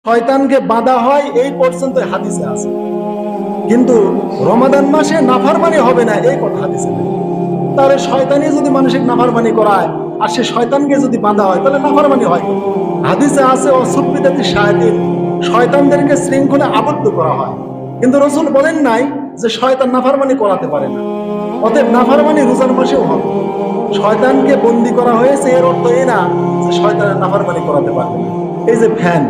শয়তানকে বাঁধা হয় এই পর্যন্ত হাদিসে আছে, কিন্তু রমাদান মাসে নাফরমানি হবে না এই কথা হাদিসে নেই। তাহলে শয়তানি যদি মানুষকে নাফরমানি করায় আর সে শয়তানকে যদি বাঁধা হয় তাহলে নাফরমানি হয়। হাদিসে আছে অসুবিধাতি শায়াতিন, শয়তানদেরকে শৃঙ্খলে আবদ্ধ করা হয়, কিন্তু রাসূল বলেন নাই যে শয়তান নাফরমানি করাতে পারে না। অতএব নাফরমানি রোজার মাসেও হবে। শয়তানকে বন্দী করা হয়েছে এর অর্থ এই না যে শয়তানের নাফরমানি করাতে পারবে না। এই যে ফ্যান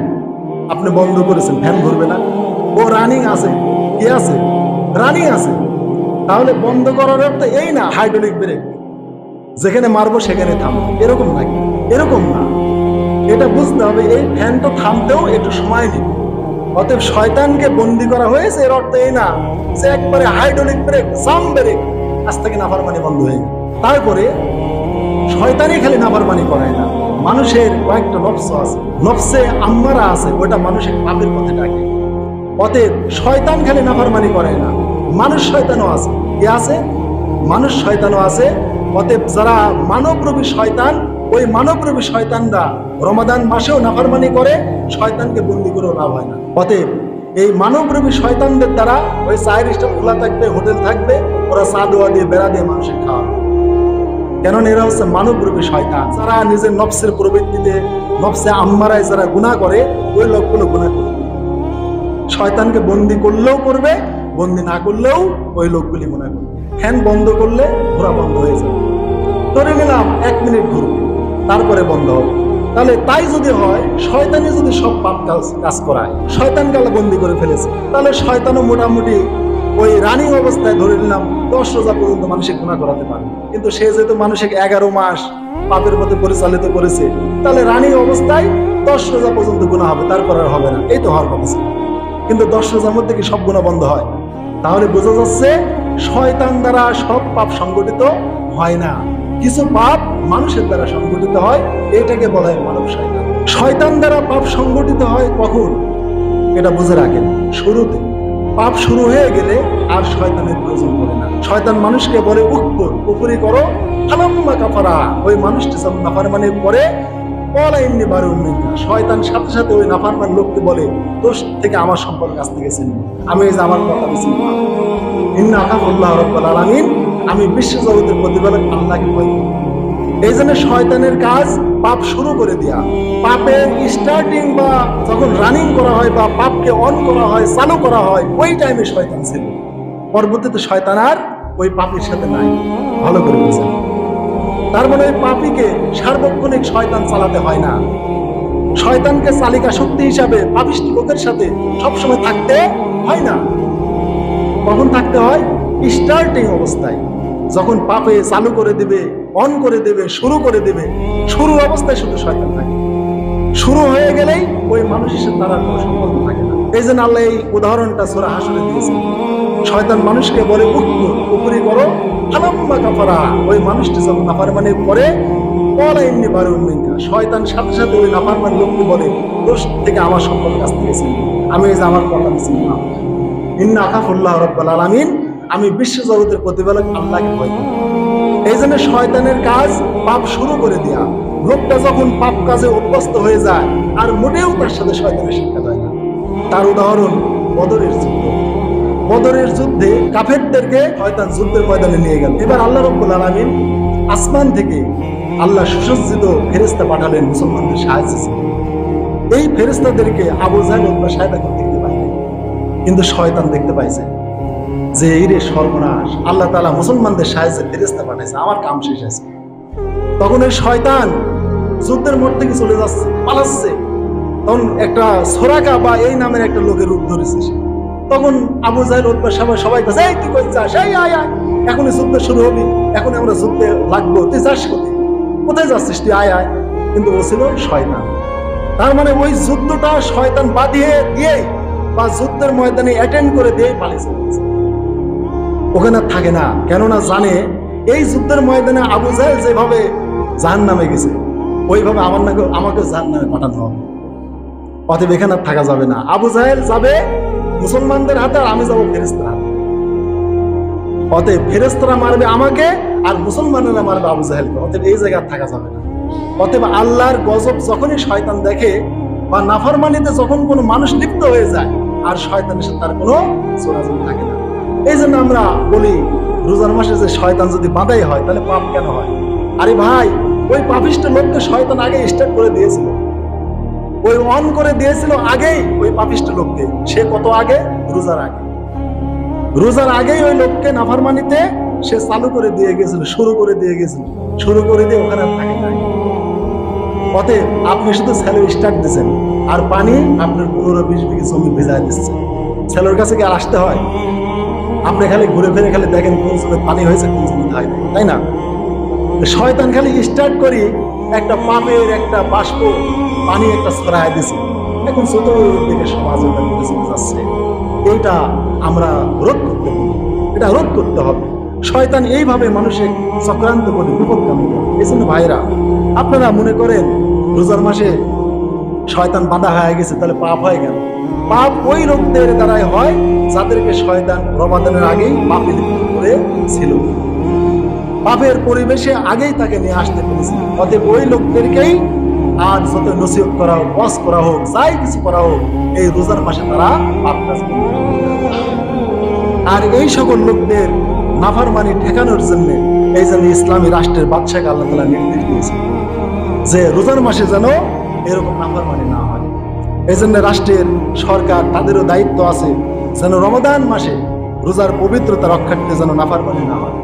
আপনি বন্ধ করেছেন, ফ্যান ঘুরবে না, ও রানিং আছে, কি আছে, রানিং আছে। তাহলে বন্ধ করার অর্থ এই না হাইড্রোলিক ব্রেক যেখানে মারবো সেখানে থামবো, এরকম নাকি? এরকম না, এটা বুঝতে হবে এই ফ্যান তো থামতেও একটু সময় নেবে। অতএব শয়তানকে বন্দী করা হয়েছে এর অর্থ এই না যে একবারে হাইড্রোলিক ব্রেক সাম ব্রেক আজ থেকে নাফরমানি বন্ধ হয়ে গেল। তারপরে শয়তানই খালি নাফরমানি করায় না, মানুষের কয়েকটা নফস আছে, নফসে আম্মারা আছে, ওটা মানুষের পাপের পথে ডাকে। অতএব শয়তান খালি নাফরমানি করে না, মানুষ শয়তানও আছে। কে আছে? মানুষ শয়তানও আছে। অতএব যারা মানবরূপী শয়তান, ওই মানবরূপী শয়তানরা রমাদান মাসেও নাফরমানি করে, শয়তানকে বন্দী করেও লাভ হয় না। অতএব এই মানবরূপী শয়তানদের দ্বারা ওই চায়ের স্টল খোলা থাকবে, হোটেল থাকবে, ওরা চা দোয়া দিয়ে বেড়া দিয়ে মানুষের খাওয়াবে। কেননা এরা হচ্ছে মানবরূপী শয়তান, যারা নিজের নফসের প্রবৃত্তিতে, নফসে আম্মারায় যারা গুনাহ করে, ওই লোকগুলো গুনাহ করবে। শয়তানকে বন্দী করলেও করবে, বন্দী না করলেও ওই লোকগুলি গুনাহ করবে। ফ্যান বন্ধ করলে ঘোরা বন্ধ হয়ে যাবে, ধরে নিলাম 1 মিনিট ঘুরবে, তারপরে বন্ধ হবে। তাহলে তাই যদি হয়, শয়তানি যদি সব পাপ কাজ করায়, শয়তানকে আল্লাহ বন্দী করে ফেলেছে, তাহলে শয়তানও মোটামুটি ওই রানিং অবস্থায় ধরে নিলাম 10 রোজা পর্যন্ত মানুষকে গুনাহ করাতে পারে। কিন্তু সে যেহেতু মানুষকে 11 মাস পাপের পথে পরিচালিত করেছে, তাহলে রানিং অবস্থায় 10 রোজা পর্যন্ত গুনাহ হবে, তারপর আর হবে না। এই তো হওয়ার কথা ছিল। কিন্তু 10 রোজার মধ্যে কি সব গুনাহ বন্ধ হয়? তাহলে বোঝা যাচ্ছে শয়তান দ্বারা সব পাপ সংগঠিত হয় না, কিছু পাপ মানুষের দ্বারা সংগঠিত হয়, এটাকে বলা হয় মানব শয়তান। শয়তান দ্বারা পাপ সংগঠিত হয় কখন? এটা বুঝে রাখেন, শুরুতে। পাপ শুরু হয়ে গেলে আর শয়তানের প্রয়োজন পড়ে না। শয়তান মানুষকে বলে উকফুর, কুফরি করো, ফালাম্মা কাফারা, ওই মানুষটি যখন নাফরমানি করে, ক্বালা ইন্নী বারিউম মিনকা, শয়তান সাথে সাথে ওই নাফরমান লোককে বলে দোষ থেকে আমার সম্পর্ক কাছ থেকে চিনি, আমি এই যে আমার কথা চিনি না। ইন্নী আখাফুল্লাহ রাব্বুল আলামিন, আমি বিশ্ব জগতের প্রতিপালক আল্লাহকে ভয় করি। এই জন্য শয়তানের কাজ পাপ শুরু করে দেয়া, পাপের স্টার্টিং বা যখন রানিং করা হয় বা পাপকে অন করা হয়, চালু করা হয়, ওই টাইমে শয়তান ছিল। পরবর্তীতে শয়তান আর ওই পাপের সাথে নাই, ভালো করে বুঝেন। তার মানে ওই পাপীকে সার্বক্ষণিক শয়তান চালাতে হয় না। শয়তানকে চালিকা শক্তি হিসাবে পাপিষ্ঠ লোকের সাথে সবসময় থাকতে হয় না। কখন থাকতে হয়? স্টার্টিং অবস্থায়, যখন পাপে চালু করে দেবে, অন করে দেবে, শুরু করে দেবে, শুরু অবস্থায় শুধু শয়তান থাকে। শুরু হয়ে গেলেই ওই মানুষের সাথে তার কোনো সম্পর্ক থাকে না। এই জন্য আল্লাহ এই উদাহরণটা সূরা হাশরে দিয়েছেন। শয়তান মানুষকে বলে উকফুর, কুফরি করো, ফালাম্মা কাফারা, ওই মানুষটি যখন নাফরমানি করে, ক্বালা ইন্নী বারিউম মিনকা, শয়তান সাথে সাথে ওই নাফরমান লোককে বলে দোষ থেকে আমার সম্পর্ক কাছ থেকে চিনি, আমি এই যে আমার কথা চিনি না। ইন্নী আখাফুল্লাহ রাব্বুল আলামিন, আমি বিশ্ব জগতের প্রতিপালক আল্লাহকে ভয় করি। এই জন্য শয়তানের কাজ পাপ শুরু করে দেয়া। লোকটা যখন পাপ কাজে অভ্যস্ত হয়ে যায় আর মোটেও তার সাথে শয়তানের সাক্ষাৎ হয় না। তার উদাহরণ বদরের যুদ্ধ। বদরের যুদ্ধে কাফেরদেরকে শয়তান যুদ্ধের ময়দানে নিয়ে গেল। এবার আল্লাহ রাব্বুল আলামিন আসমান থেকে আল্লাহ সুসজ্জিত ফেরেশতা পাঠালেন মুসলমানদের সাহায্যে। এই ফেরেশতাদেরকে আবু জাহেল ওতবা সায়বা দেখতে পায়, কিন্তু শয়তান দেখতে পাইছে যে এই রে সর্বনাশ, আল্লাহ তাআলা মুসলমানদের সাহায্যে ফেরেশতা পাঠাইছে, আমার কাম শেষ হয়েছে। তখন এই শয়তান যুদ্ধের মোড় থেকে চলে যাচ্ছে, পালাচ্ছে। তখন একটা সোরাকা বা এই নামের একটা লোকের রূপ ধরেছে সে। তখন আবু জাহেল ওতবা সায়বা সবাই কাছে, এই তুই কই যাস, এই আয় আয়, এখনই যুদ্ধ শুরু হবে, এখন আমরা যুদ্ধে লাগবো, তুই যাস কোথায় যাচ্ছিস, তুই আয় আয়। কিন্তু ও ছিল শয়তান। তার মানে ওই যুদ্ধটা শয়তান বাঁধিয়ে দিয়ে বা যুদ্ধের ময়দানে অ্যাটেন্ড করে দিয়ে পালিয়ে চলেছে, ওখানে থাকে না। কেননা জানে এই যুদ্ধের ময়দানে আবু জাহেল যেভাবে জাহান্নামে গেছে, ওইভাবে আমাকে জাহান্নামে পাঠানো হবে। অতএব এখানে থাকা যাবে না। আবু জাহেল যাবে মুসলমানদের হাতে, আর আমি যাবো ফেরেশতার হাতে। অতএব ফেরেশতারা মারবে আমাকে আর মুসলমানেরা মারবে আবু জাহেলকে। অতএব এই জায়গায় থাকা যাবে না। অতএব আল্লাহর গজব যখনই শয়তান দেখে বা নাফরমানিতে যখন কোনো মানুষ লিপ্ত হয়ে যায়, আর শয়তানের সাথে তার কোনো যোগাযোগ থাকে না। এই জন্য আমরা বলি রোজার মাসে যে শয়তান যদি বাঁধাই হয় তাহলে পাপ কেন হয়? আরে ভাই, ওই পাপিষ্ট লোককে শয়তান আগে স্টার্ট করে দিয়েছিল, ওই অন করে দিয়েছিল আগেই ওই পাপিষ্ট লোককে। সে কত আগে? রোজার আগে। রোজার আগেই ওই লোককে নাফরমানিতে সে চালু করে দিয়ে গেছিল, শুরু করে দিয়ে গেছিল, শুরু করে দিয়ে ওখানে আর থাকে নাই। অতএব আপনি শুধু স্যালো স্টার্ট দিচ্ছেন আর পানি আপনার 15-20 বিঘে জমি ভেজায় দিচ্ছে। স্যালোর কাছে কি আর আসতে হয়? আপনি খালি ঘুরে ফিরে খালি দেখেন কোন জমি পানি হয়েছে, কোন জমি হয় নাই, তাই না? শয়তান খালি স্টার্ট করি একটা পাপের একটা বাষ্প পানি একটা ছড়ায় দিছে, এখন চতুর্দিকে সমাজ যাচ্ছে। এইটা আমরা রোধ করতে হবে, এটা রোধ করতে হবে। শয়তান এইভাবে মানুষের চক্রান্ত করে বিপদগামী করে। এই জন্য ভাইরা, আপনারা মনে করেন রোজার মাসে শয়তান বাঁধা হয়ে গেছে, তাহলে পাপ হয় কেন? পাপ ওই লোকদের দ্বারাই হয় যাদেরকে শয়তান রমাদানের আগেই পাপে লিপ্ত করেছিল, পাপের পরিবেশে আগেই তাকে নিয়ে আসতে পেরেছিল। অতএব ওই লোকদেরকেই আর যত নসিহত করা হোক, ওয়াজ করা হোক, যাই কিছু করা হোক, এই রোজার মাসে তারা পাপ কাজ করবে। আর এই সকল লোকদের নাফরমানি ঠেকানোর জন্য এই জন্য ইসলামী রাষ্ট্রের বাদশাকে আল্লাহ তাআলা নির্দেশ দিয়েছে যে রোজার মাসে যেন এরকম নাফরমানি না হয়। এই জন্য রাষ্ট্রের সরকার তাদেরও দায়িত্ব আছে যেন রমাদান মাসে রোজার পবিত্রতা রক্ষার্থে যেন নাফরমানি না হয়।